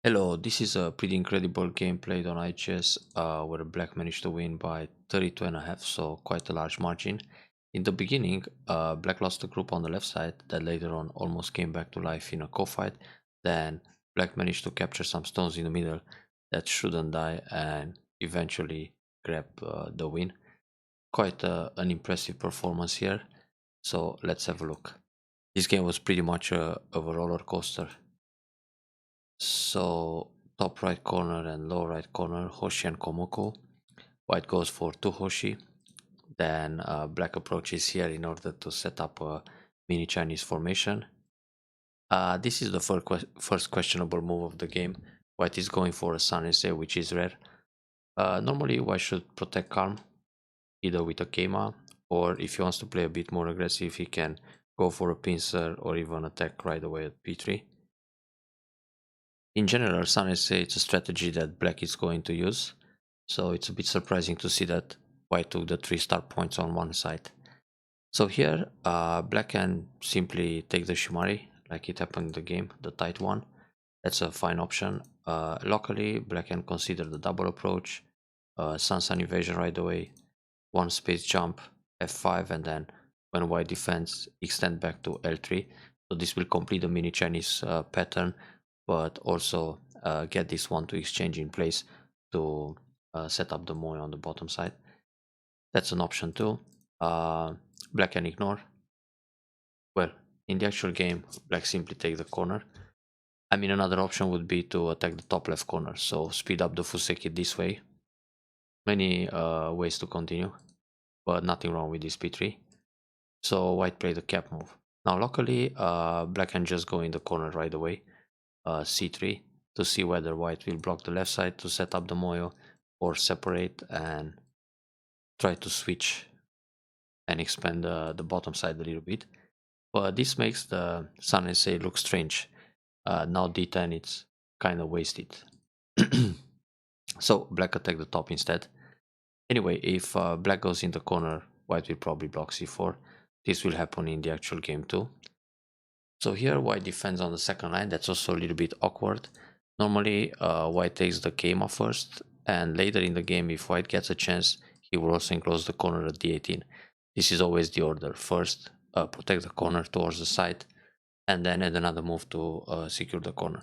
Hello, this is a pretty incredible game played on IGS where Black managed to win by 32.5, so quite a large margin. In the beginning, Black lost the group on the left side that later on almost came back to life in a co-fight. Then Black managed to capture some stones in the middle that shouldn't die and eventually grab the win. Quite an impressive performance here, so let's have a look. This game was pretty much of a roller coaster. So top right corner and lower right corner, Hoshi and Komoko. White goes for 2 Hoshi. Then black approaches here in order to set up a mini Chinese formation. This is the first questionable move of the game. White is going for a Sun SA, which is rare. Normally White should protect Calm, either with a Keima, or if he wants to play a bit more aggressive, he can go for a pincer or even attack right away at P3. In general, Sun SA it's a strategy that Black is going to use, so it's a bit surprising to see that White took the 3-star points on one side. So here, Black can simply take the Shimari, like it happened in the game, the tight one. That's a fine option. Locally, Black can consider the double approach, Sun invasion right away, one space jump, F5, and then when White defends, extend back to L3. So this will complete the mini Chinese pattern, but also get this one to exchange in place to set up the Moe on the bottom side. That's an option too. Black can ignore. Well, in the actual game, Black simply take the corner. I mean, another option would be to attack the top left corner, so speed up the Fuseki this way. Many ways to continue, but nothing wrong with this P3. So White played the cap move. Now, luckily, Black can just go in the corner right away, C3, to see whether White will block the left side to set up the Moyo or separate and try to switch and expand the bottom side a little bit. But this makes the Sun SA look strange. Now D10 it's kind of wasted. So Black attack the top instead. Anyway, if Black goes in the corner, White will probably block C4. This will happen in the actual game too. So here White defends on the second line. That's also a little bit awkward. Normally White takes the Keima first, and later in the game if White gets a chance, he will also enclose the corner at D18. This is always the order. First protect the corner towards the side, and then add another move to secure the corner.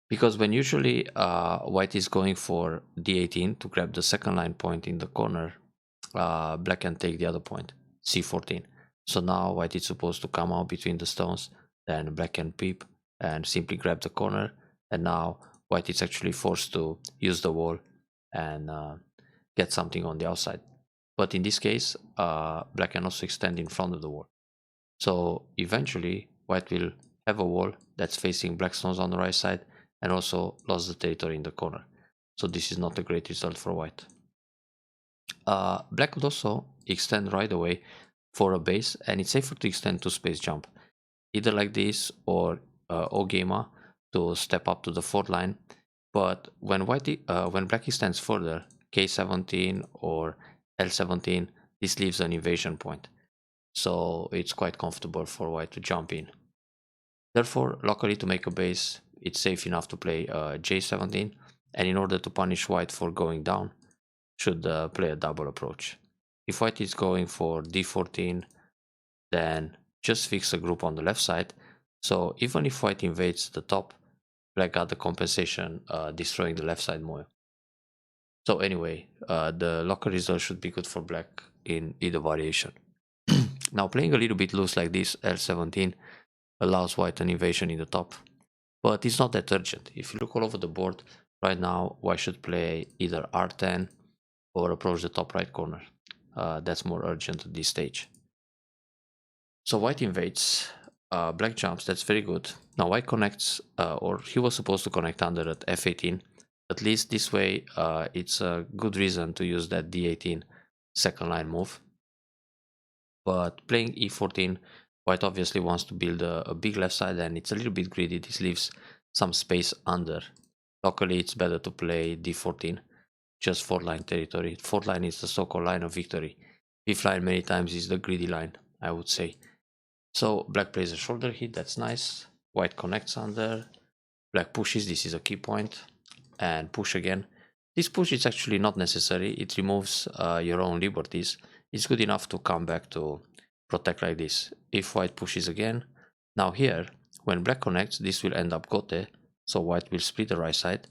Because when usually White is going for D18 to grab the second line point in the corner, Black can take the other point, C14. So now White is supposed to come out between the stones, then Black can peep and simply grab the corner, and now White is actually forced to use the wall and get something on the outside. But in this case, Black can also extend in front of the wall. So eventually White will have a wall that's facing Black stones on the right side and also lost the territory in the corner. So this is not a great result for White. Black could also extend right away for a base, and it's safer to extend to space jump, either like this or Ogema to step up to the fourth line. But when Black extends further, K17 or L17, this leaves an invasion point, so it's quite comfortable for White to jump in. Therefore, luckily to make a base, it's safe enough to play J17, and in order to punish White for going down, should play a double approach. If White is going for D14, then just fix a group on the left side, so even if White invades the top, Black got the compensation destroying the left side more. So anyway, the locker result should be good for Black in either variation. Now playing a little bit loose like this, L17 allows White an invasion in the top, but it's not that urgent. If you look all over the board, right now White should play either R10 or approach the top right corner. That's more urgent at this stage. So White invades, Black jumps, that's very good. Now White connects, or he was supposed to connect under at F18. At least this way, it's a good reason to use that D18 second line move. But playing E14, White obviously wants to build a big left side, and it's a little bit greedy. This leaves some space under. Locally, it's better to play D14, just 4th line territory. 4th line is the so-called line of victory. 5th line many times is the greedy line, I would say. So Black plays a shoulder hit, that's nice. White connects under. Black pushes, this is a key point, and push again. This push is actually not necessary, it removes your own liberties. It's good enough to come back to protect like this. If white pushes again, now here, when black connects, this will end up gote, so white will split the right side,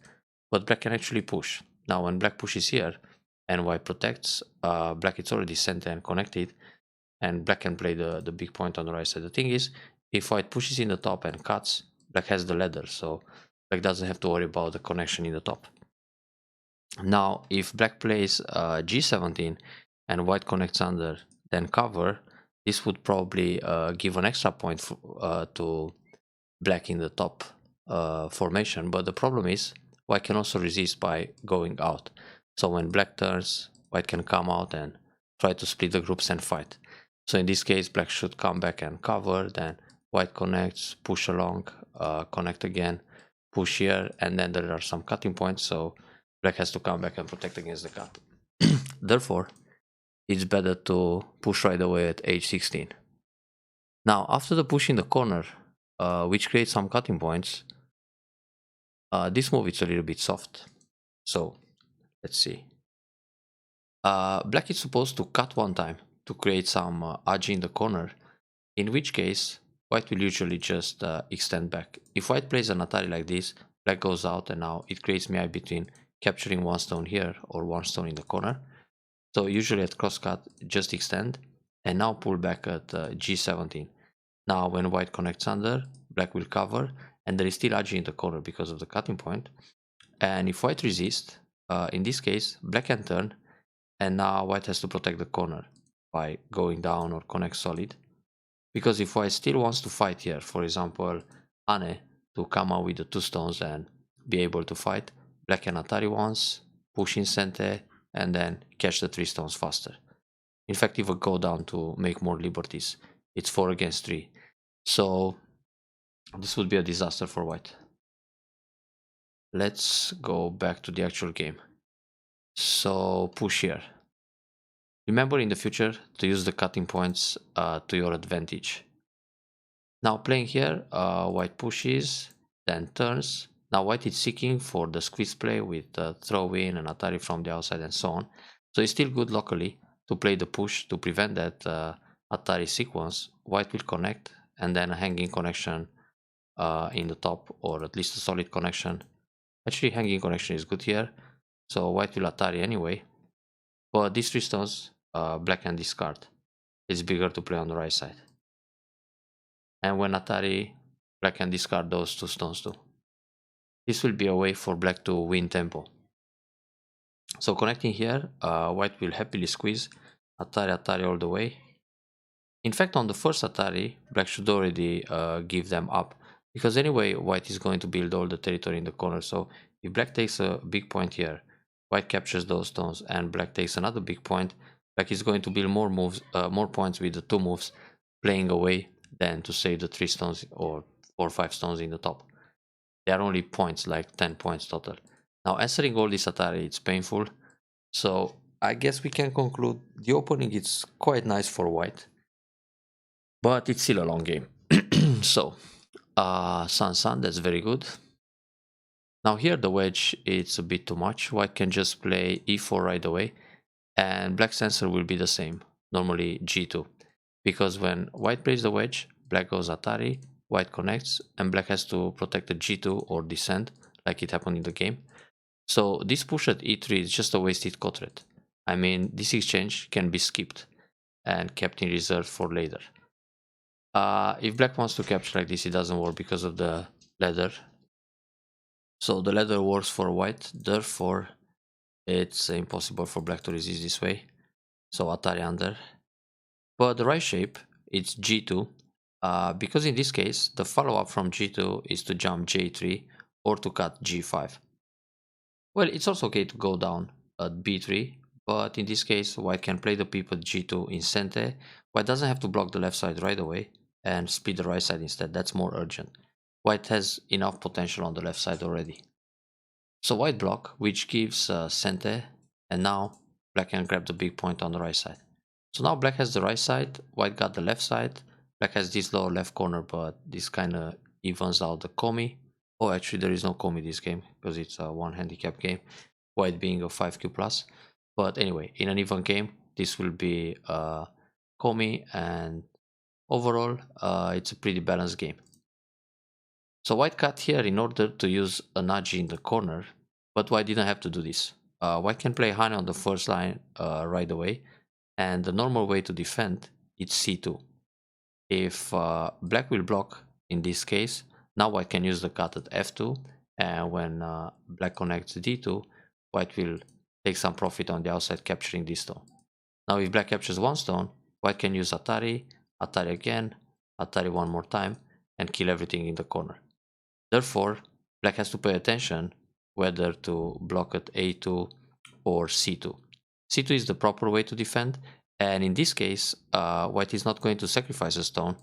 but black can actually push. Now when black pushes here, and white protects, black is already center and connected, and black can play the big point on the right side. The thing is, if white pushes in the top and cuts, black has the ladder, so black doesn't have to worry about the connection in the top. Now, if black plays g17 and white connects under, then cover, this would probably give an extra point to black in the top formation. But the problem is, white can also resist by going out. So when black turns, white can come out and try to split the groups and fight. So in this case, black should come back and cover, then white connects, push along, connect again, push here, and then there are some cutting points, so black has to come back and protect against the cut. Therefore, it's better to push right away at h16. Now, after the push in the corner, which creates some cutting points, this move is a little bit soft. So, let's see. Black is supposed to cut one time to create some agi in the corner, in which case, white will usually just extend back. If white plays an Atari like this, black goes out, and now it creates MI between capturing one stone here or one stone in the corner. So usually at crosscut, just extend, and now pull back at g17. Now when white connects under, black will cover, and there is still agi in the corner because of the cutting point. And if white resists, in this case, black can turn, and now white has to protect the corner by going down or connect solid. Because if white still wants to fight here, for example, Ane, to come out with the 2 stones and be able to fight, black can Atari once, push in center, and then catch the 3 stones faster. In fact, even go down to make more liberties. It's 4 against 3. So this would be a disaster for white. Let's go back to the actual game. So push here. Remember in the future to use the cutting points to your advantage. Now playing here, white pushes, then turns. Now white is seeking for the squeeze play with throw in and Atari from the outside and so on. So it's still good locally to play the push to prevent that Atari sequence. White will connect, and then a hanging connection in the top, or at least a solid connection. Actually, hanging connection is good here, so white will Atari anyway. But these 3 stones, black can discard. It's bigger to play on the right side. And when Atari, black can discard those 2 stones too. This will be a way for black to win tempo. So connecting here, white will happily squeeze, Atari all the way. In fact, on the first Atari, black should already give them up, because anyway, white is going to build all the territory in the corner. So if black takes a big point here, white captures those stones, and black takes another big point, black is going to build more moves, more points with the 2 moves, playing away, than to save the 3 stones or 4 or 5 stones in the top. They are only points, like 10 points total. Now answering all this Atari, it's painful. So I guess we can conclude the opening is quite nice for white, but it's still a long game. So Sun, that's very good. Now here the wedge, it's a bit too much. White can just play e4 right away, and black's answer will be the same, normally g2. Because when white plays the wedge, black goes Atari, white connects, and black has to protect the g2 or descend, like it happened in the game. So this push at e3 is just a wasted quadrat. I mean, this exchange can be skipped and kept in reserve for later. If black wants to capture like this, it doesn't work because of the ladder. So the ladder works for white, therefore it's impossible for black to resist this way. So Atari under. But the right shape, it's g2, because in this case, the follow-up from g2 is to jump j3 or to cut g5. Well, it's also okay to go down at b3, but in this case, white can play the peep at g2 in center. White doesn't have to block the left side right away and split the right side instead. That's more urgent. White has enough potential on the left side already. So white block, which gives center, and now black can grab the big point on the right side. So now black has the right side, white got the left side. Black has this lower left corner, but this kind of evens out the komi. Oh, actually, there is no komi this game because it's a one handicap game, white being a 5q plus. But anyway, in an even game, this will be komi, and overall, it's a pretty balanced game. So white cut here in order to use a nudge in the corner, but white didn't have to do this. White can play Hane on the first line right away, and the normal way to defend is c2. If black will block in this case, now white can use the cut at f2, and when black connects d2, white will take some profit on the outside capturing this stone. Now if black captures one stone, white can use Atari, Atari again, Atari one more time, and kill everything in the corner. Therefore, black has to pay attention whether to block at a2 or c2. c2 is the proper way to defend, and in this case, white is not going to sacrifice a stone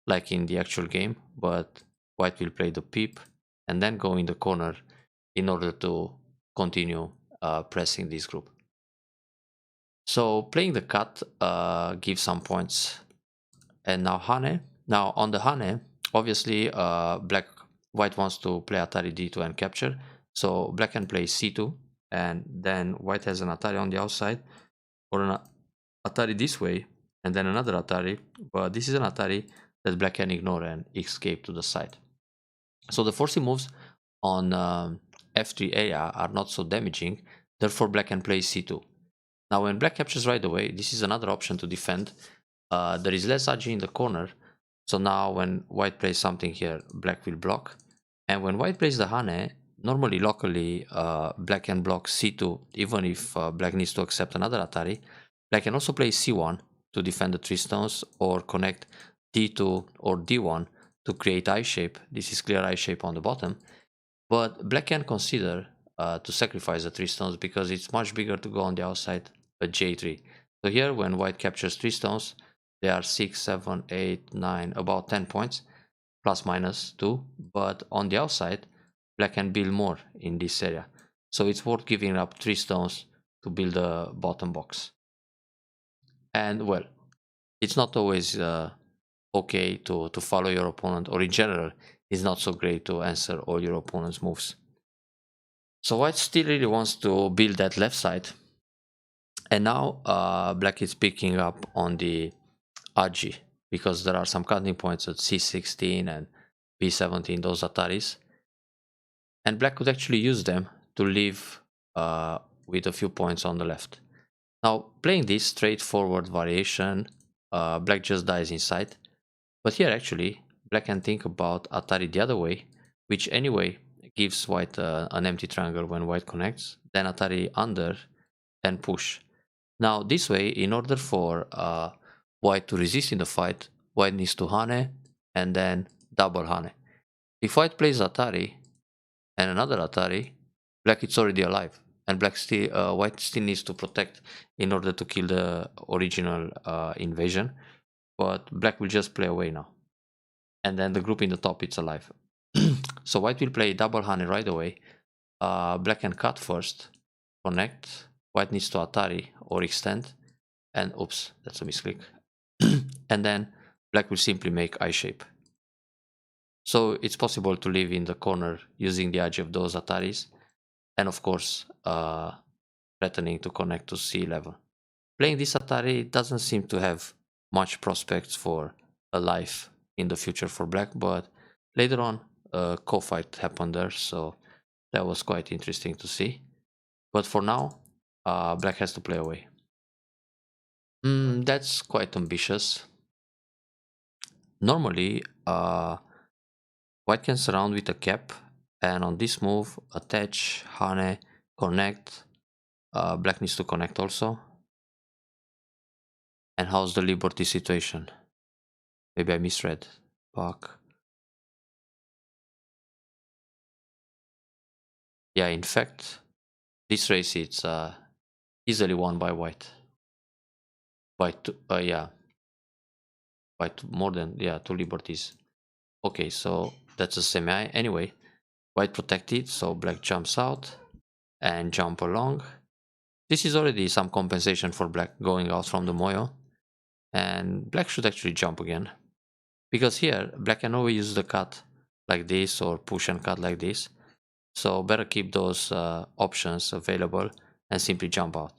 like in the actual game, but white will play the peep and then go in the corner in order to continue pressing this group. So playing the cut gives some points. And now Hane. Now on the Hane, obviously white wants to play Atari d2 and capture. So black can play c2, and then white has an Atari on the outside, or an Atari this way, and then another Atari. But this is an Atari that black can ignore and escape to the side. So the forcing moves on f3 area are not so damaging, therefore black can play c2. Now when black captures right away, this is another option to defend. There is less ag in the corner, so now when white plays something here, black will block. And when white plays the Hane, normally locally black can block c2, even if black needs to accept another Atari. Black can also play c1 to defend the 3 stones, or connect d2 or d1 to create I shape. This is clear I shape on the bottom. But black can consider to sacrifice the 3 stones because it's much bigger to go on the outside at j3. So here when white captures 3 stones, they are 6, 7, 8, 9, about 10 points, plus minus 2. But on the outside, black can build more in this area. So it's worth giving up 3 stones to build the bottom box. And well, it's not always okay to follow your opponent, or in general, it's not so great to answer all your opponent's moves. So white still really wants to build that left side. And now black is picking up on the ag, because there are some counting points at c16 and b17, those Ataris. And black could actually use them to leave with a few points on the left. Now, playing this straightforward variation, black just dies inside. But here actually, black can think about Atari the other way, which anyway gives white an empty triangle when white connects, then Atari under, and push. Now this way, in order for white to resist in the fight, white needs to Hane and then double Hane. If white plays Atari and another Atari, black is already alive, and white still needs to protect in order to kill the original invasion, but black will just play away now. And then the group in the top, it's alive. So white will play double Hane right away. Black can cut first, connect. White needs to Atari or extend, and oops, that's a misclick. And then black will simply make I shape. So it's possible to live in the corner using the edge of those Ataris, and of course threatening to connect to c11. Playing this Atari doesn't seem to have much prospects for a life in the future for black, but later on a co-fight happened there, so that was quite interesting to see. But for now, black has to play away. That's quite ambitious. Normally, white can surround with a cap, and on this move, attach, Hane, connect. Black needs to connect also. And how's the liberty situation? Maybe I misread. Fuck. Yeah, in fact, this race it's easily won by white. By two, yeah, by more than 2 liberties. Okay, so that's a semi. Anyway, white protected, so black jumps out and jump along. This is already some compensation for black going out from the moyo, and black should actually jump again, because here black can always use the cut like this or push and cut like this. So better keep those options available and simply jump out.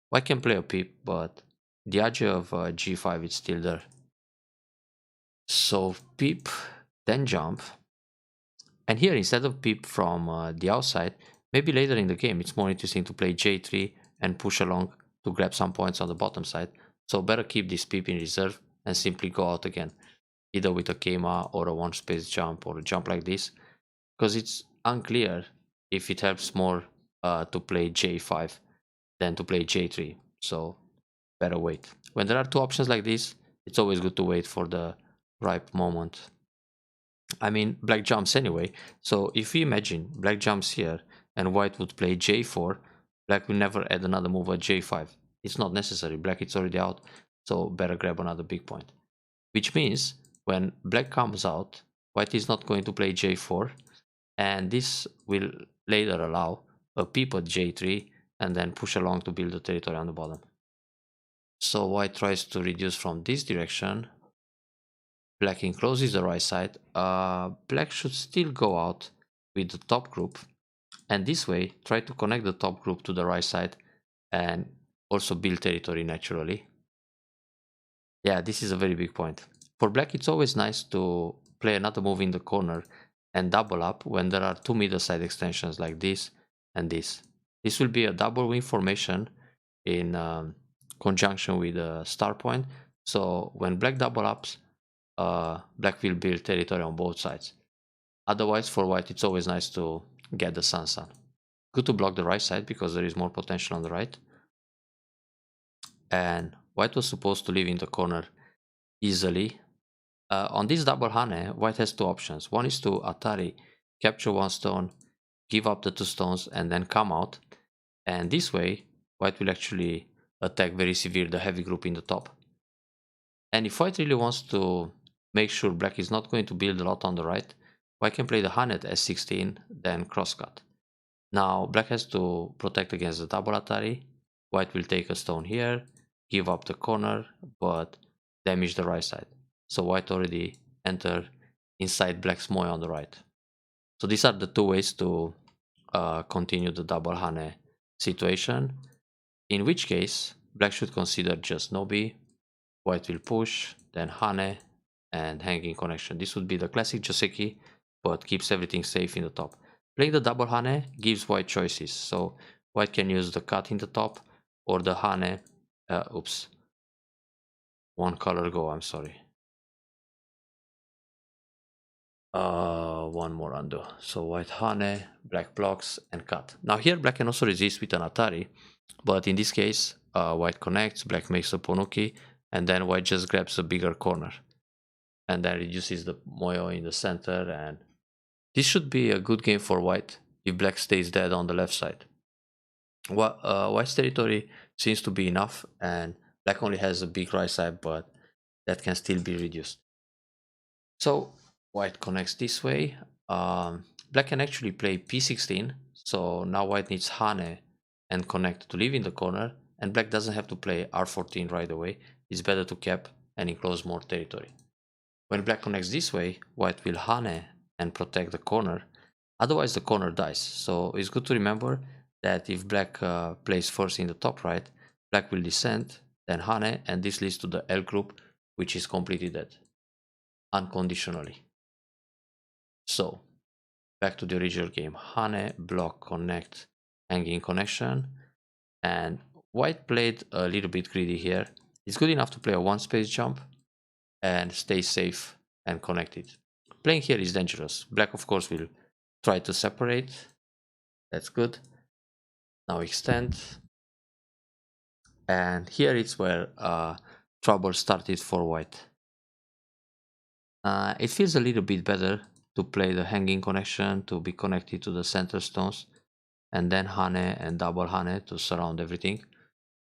White can play a peep, but the idea of g5 is still there. So peep, then jump. And here, instead of peep from the outside, maybe later in the game, it's more interesting to play j3 and push along to grab some points on the bottom side. So better keep this peep in reserve and simply go out again, either with a Keima or a one space jump or a jump like this, because it's unclear if it helps more to play j5 than to play j3. So better wait. When there are two options like this, it's always good to wait for the ripe moment. I mean, black jumps anyway. So if we imagine black jumps here and white would play j4, black will never add another move at j5. It's not necessary. Black is already out, so better grab another big point. Which means when black comes out, white is not going to play j4, and this will later allow a peep at j3 and then push along to build the territory on the bottom. So white tries to reduce from this direction. Black encloses the right side. Black should still go out with the top group, and this way try to connect the top group to the right side and also build territory naturally. Yeah, this is a very big point. For black, it's always nice to play another move in the corner and double up when there are two middle side extensions like this and this. This will be a double wing formation in conjunction with a star point. So when black double ups, black will build territory on both sides. Otherwise, for white, it's always nice to get the sun. Good to block the right side because there is more potential on the right. And white was supposed to live in the corner easily. On this double Hane, white has two options. One is to Atari, capture one stone, give up the two stones, and then come out. And this way, white will actually attack very severe the heavy group in the top. And if white really wants to make sure black is not going to build a lot on the right, white can play the Hane at s16, then crosscut. Now black has to protect against the double Atari. White will take a stone here, give up the corner, but damage the right side. So white already entered inside black's moy on the right. So these are the two ways to continue the double Hane situation. In which case, black should consider just Nobi, white will push, then Hane, and hanging connection. This would be the classic Joseki, but keeps everything safe in the top. Playing the double Hane gives white choices. So white can use the cut in the top or the Hane. Oops. One color go, I'm sorry. One more undo. So white Hane, black blocks, and cut. Now here black can also resist with an Atari, but in this case, white connects, black makes a Ponuki, and then white just grabs a bigger corner. And then reduces the Moyo in the center, and this should be a good game for white if black stays dead on the left side. White's territory seems to be enough, and black only has a big right side, but that can still be reduced. So white connects this way. Black can actually play p16, so now white needs Hane and connect to live in the corner, and black doesn't have to play r14 right away. It's better to cap and enclose more territory. When black connects this way, white will Hane and protect the corner, otherwise the corner dies. So it's good to remember that if black plays first in the top right, black will descend, then Hane, and this leads to the L group, which is completely dead, unconditionally. So, back to the original game. Hane, block, connect, hanging connection, and white played a little bit greedy here. It's good enough to play a one space jump and stay safe and connected. Playing here is dangerous. Black, of course, will try to separate. That's good. Now extend. And here it's where trouble started for white. It feels a little bit better to play the hanging connection to be connected to the center stones, and then Hane and double Hane to surround everything.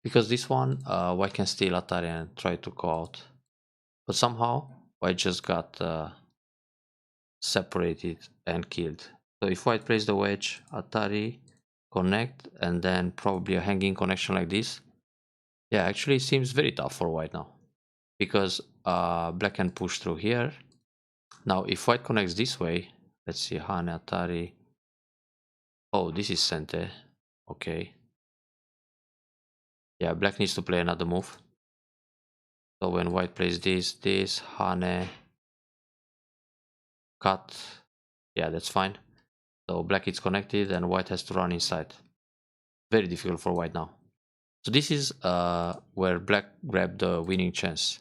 Because this one, white can steal Atari and try to go out. But somehow, white just got separated and killed. So if white plays the wedge, Atari, connect, and then probably a hanging connection like this. Yeah, actually it seems very tough for white now. Because black can push through here. Now if white connects this way, Let's see, Hane, Atari. Oh, this is Sente. Okay. Yeah, black needs to play another move. So when white plays this, Hane, cut. Yeah, that's fine. So black is connected and white has to run inside. Very difficult for white now. So this is where black grabbed the winning chance.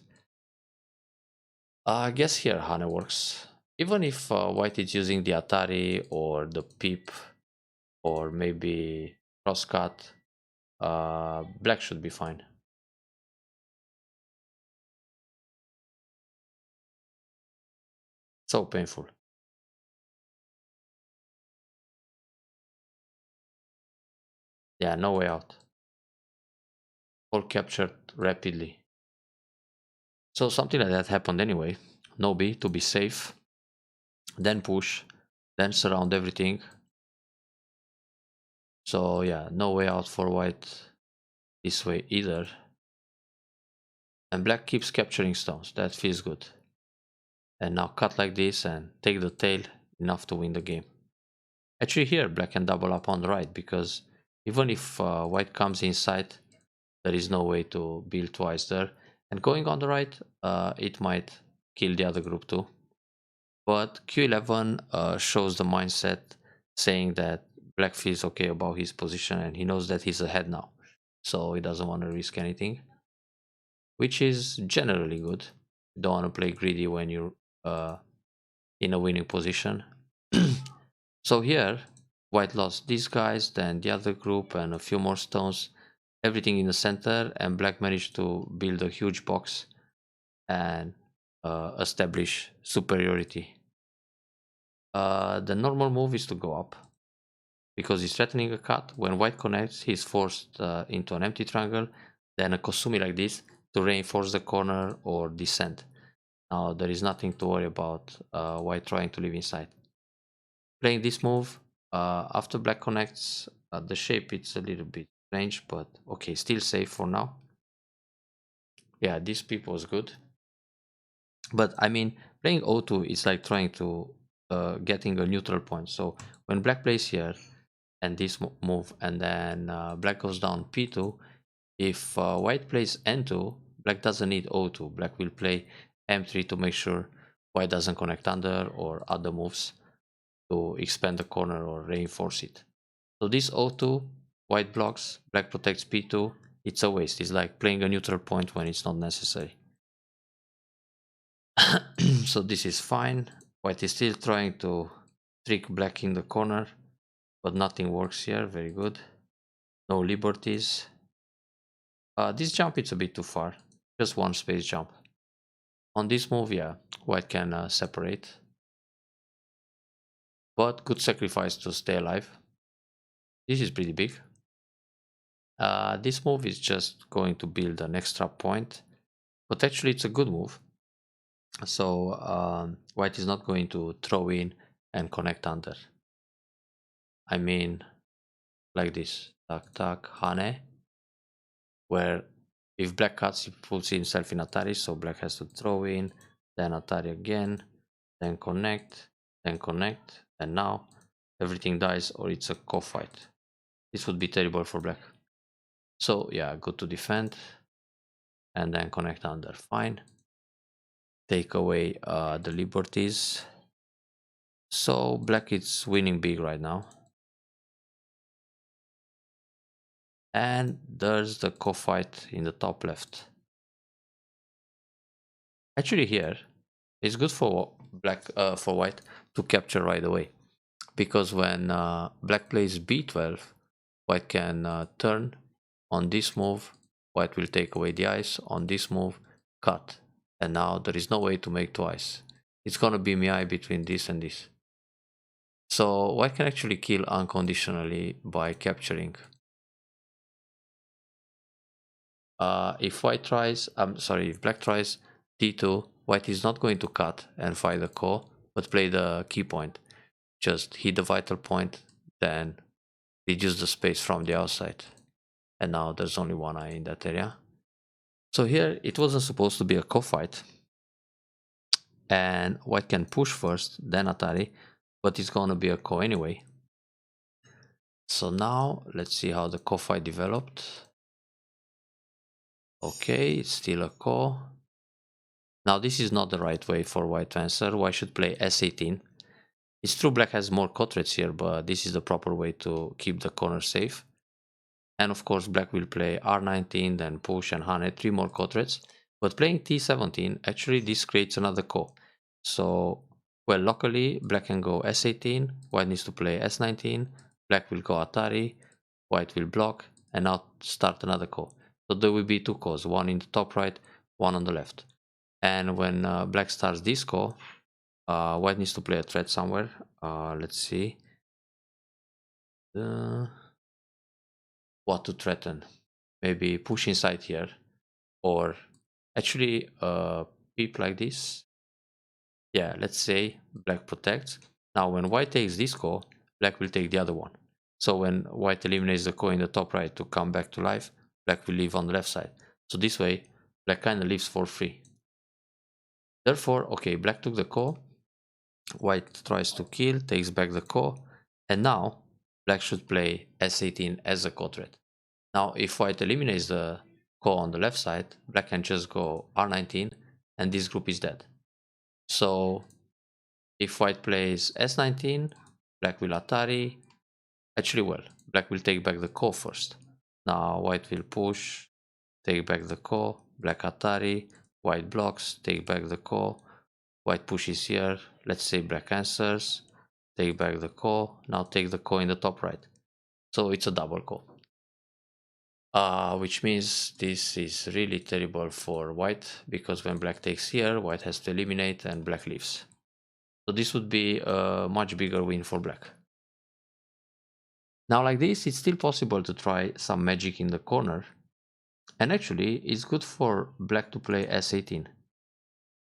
I guess here Hane works. Even if white is using the Atari or the Peep or maybe crosscut, black should be fine. So painful. Yeah, no way out. All captured rapidly. So something like that happened anyway. No B to be safe. Then push. Then surround everything. So yeah, no way out for white this way either. And black keeps capturing stones. That feels good. And now cut like this and take the tail, enough to win the game. Actually here black can double up on the right, because even if white comes inside, there is no way to build twice there. And going on the right, it might kill the other group too. But Q11 shows the mindset, saying that black feels okay about his position and he knows that he's ahead now. So he doesn't want to risk anything, which is generally good. You don't want to play greedy when you're in a winning position. So here, white lost these guys, then the other group and a few more stones, everything in the center, and black managed to build a huge box and establish superiority. The normal move is to go up, because he's threatening a cut. When white connects, he's forced into an empty triangle, then a Kosumi like this to reinforce the corner or descend. Now there is nothing to worry about white trying to live inside. Playing this move, after black connects, the shape it's a little bit strange, but okay, still safe for now. Yeah, this peep was good. But I mean, playing O2 is like trying to getting a neutral point. So when black plays here, and this move, and then black goes down P2, if white plays N2, black doesn't need O2. Black will play M3 to make sure white doesn't connect under, or other moves to expand the corner or reinforce it. So this O2, white blocks, black protects P2. It's a waste. It's like playing a neutral point when it's not necessary. So this is fine. White is still trying to trick black in the corner, but nothing works here. Very good. No liberties. This jump it's a bit too far. Just one space jump. On this move, yeah, white can separate. But good sacrifice to stay alive. This is pretty big. This move is just going to build an extra point. But actually it's a good move. So white is not going to throw in and connect under. I mean, like this. Tak, tak, Hane. Where if black cuts, he puts himself in Atari, so black has to throw in, then Atari again, then connect, and now everything dies or it's a co-fight. This would be terrible for black. So yeah, go to defend, and then connect under, fine. Take away the liberties. So black is winning big right now. And there's the co-fight in the top left. Actually here, it's good for black for white to capture right away, because when black plays b12, white can turn on this move, white will take away the ice, on this move, cut, and now there is no way to make twice. It's gonna be Miai between this and this. So white can actually kill unconditionally by capturing. If white tries, if black tries d2, white is not going to cut and fight the ko, but play the key point. Just hit the vital point, then reduce the space from the outside. And now there's only one eye in that area. So here it wasn't supposed to be a co-fight. And white can push first, then Atari. but it's gonna be a ko anyway. So now let's see how the ko fight developed. Okay, it's still a ko. Now this is not the right way for white to answer. White should play s18. It's true black has more ko threats here, but this is the proper way to keep the corner safe. And of course black will play r19, then push and hane, 3 more ko threats. But playing t17, actually this creates another ko. So, well, locally black can go s18, white needs to play s19, black will go atari, white will block, and now start another ko. So there will be 2 kos, one in the top right, one on the left. And when black starts this ko, white needs to play a threat somewhere. Let's see. What to threaten? Maybe push inside here, or actually peep like this. Yeah, let's say black protects. Now when white takes this ko, black will take the other one. So when white eliminates the ko in the top right to come back to life, black will leave on the left side. So this way, black kind of leaves for free. Therefore, okay, black took the ko, white tries to kill, takes back the ko, and now black should play s18 as a ko threat. Now if white eliminates the ko on the left side, black can just go r19 and this group is dead. So if white plays s19, black will atari. Actually, well, black will take back the ko first. Now white will push, take back the ko, black atari, white blocks, take back the ko, white pushes here, let's say black answers, take back the ko, now take the ko in the top right. So it's a double ko. Which means this is really terrible for white, because when black takes here, white has to eliminate and black leaves. So this would be a much bigger win for black. Now like this, it's still possible to try some magic in the corner. And actually, it's good for black to play s18.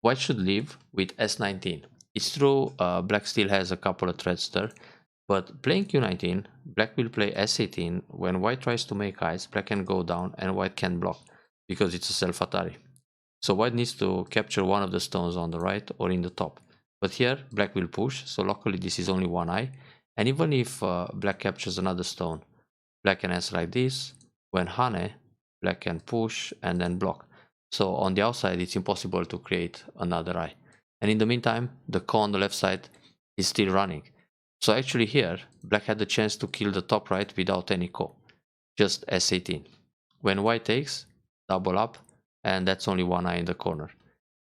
White should leave with s19. It's true, black still has a couple of threats there. But playing q19, black will play s18. When white tries to make eyes, black can go down and white can block, because it's a self-atari. So white needs to capture one of the stones on the right or in the top. But here, black will push, so luckily this is only one eye. And even if black captures another stone, black can answer like this. When hane, black can push and then block. So on the outside, it's impossible to create another eye. And in the meantime, the ko on the left side is still running. So actually here, black had the chance to kill the top right without any ko, just s18. When white takes, double up, and that's only one eye in the corner.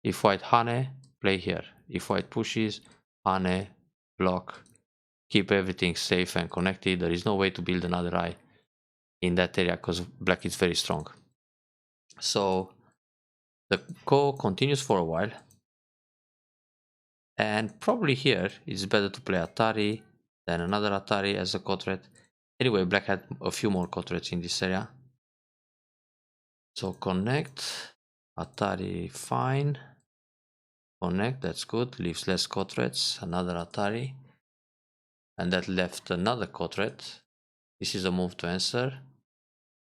If white hane, play here. If white pushes, hane, block, keep everything safe and connected. There is no way to build another eye in that area because black is very strong. So the ko continues for a while, and probably here it's better to play atari than another atari as a ko threat. Anyway, black had a few more ko threats in this area. So connect, atari, fine. Connect, that's good, leaves less ko threats, another atari. And that left another ko threat. This is a move to answer.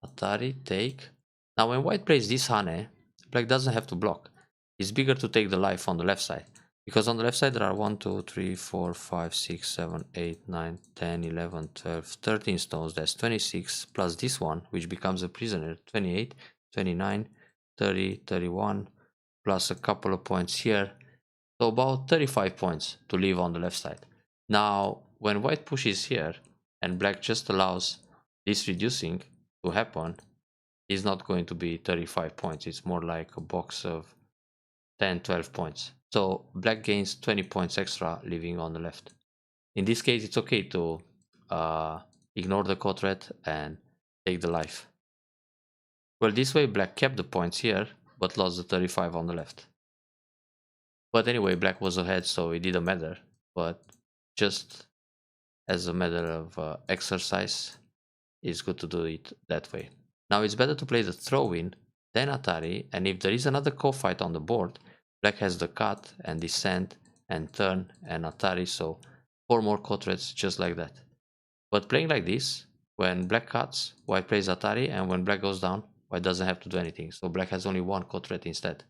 Atari, take. Now when white plays this hane, black doesn't have to block. It's bigger to take the life on the left side. Because on the left side there are 1, 2, 3, 4, 5, 6, 7, 8, 9, 10, 11, 12, 13 stones. That's 26 plus this one, which becomes a prisoner. 28, 29, 30, 31, plus a couple of points here. So about 35 points to leave on the left side. Now, when white pushes here and black just allows this reducing to happen, it's not going to be 35 points. It's more like a box of 10, 12 points. So black gains 20 points extra leaving on the left. In this case, it's okay to ignore the ko threat and take the life. Well, this way black kept the points here, but lost the 35 on the left. But anyway, black was ahead, so it didn't matter. But just as a matter of exercise, it's good to do it that way. Now it's better to play the throw-in, then Atari, and if there is another co-fight on the board, black has the cut and descent and turn and Atari, so 4 more co-threats just like that. But playing like this, when black cuts, white plays Atari, and when black goes down, white doesn't have to do anything, so black has only 1 co-threat instead.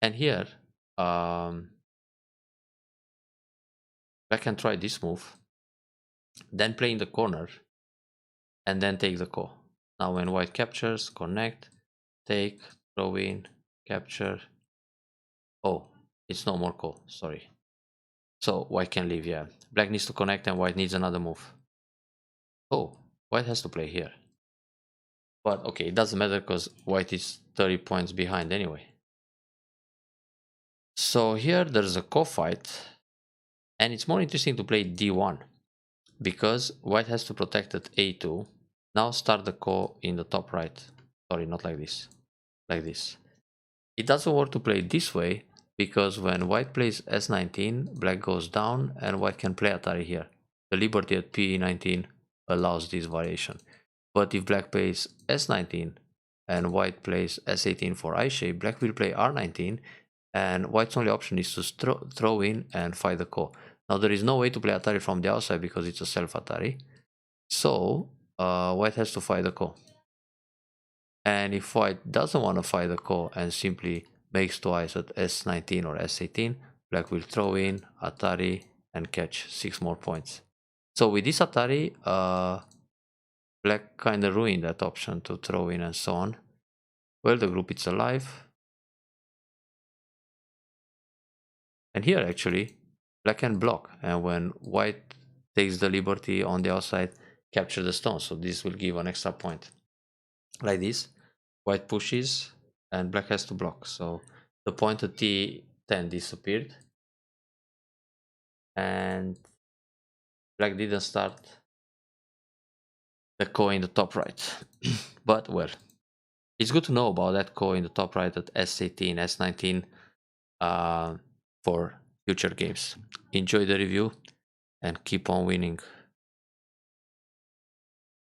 And here, black Black can try this move, then play in the corner, and then take the ko. Now when white captures, connect, take, throw in, capture. Oh, it's no more ko, sorry. So white can leave, yeah. Black needs to connect and white needs another move. Oh, white has to play here. But okay, it doesn't matter because white is 30 points behind anyway. So here there's a ko fight, and it's more interesting to play d1 because white has to protect at a2. Now start the ko in the top right. Sorry, not like this. Like this. It doesn't work to play this way because when white plays s19, black goes down and white can play Atari here. The liberty at p19 allows this variation. But if black plays s19 and white plays s18 for I shape, black will play r19 and white's only option is to throw in and fight the ko. Now there is no way to play Atari from the outside because it's a self Atari. So white has to fight the ko. And if white doesn't want to fight the ko and simply makes twice at s19 or s18, black will throw in Atari and catch 6 more points. So with this Atari, black kind of ruined that option to throw in and so on. Well, the group is alive. And here actually, black can block. And when white takes the liberty on the outside, capture the stone. So this will give an extra point. Like this, white pushes and black has to block. So the point at t10 disappeared. And black didn't start the ko in the top right. But well, it's good to know about that ko in the top right at s18, s19 for future games. Enjoy the review and keep on winning.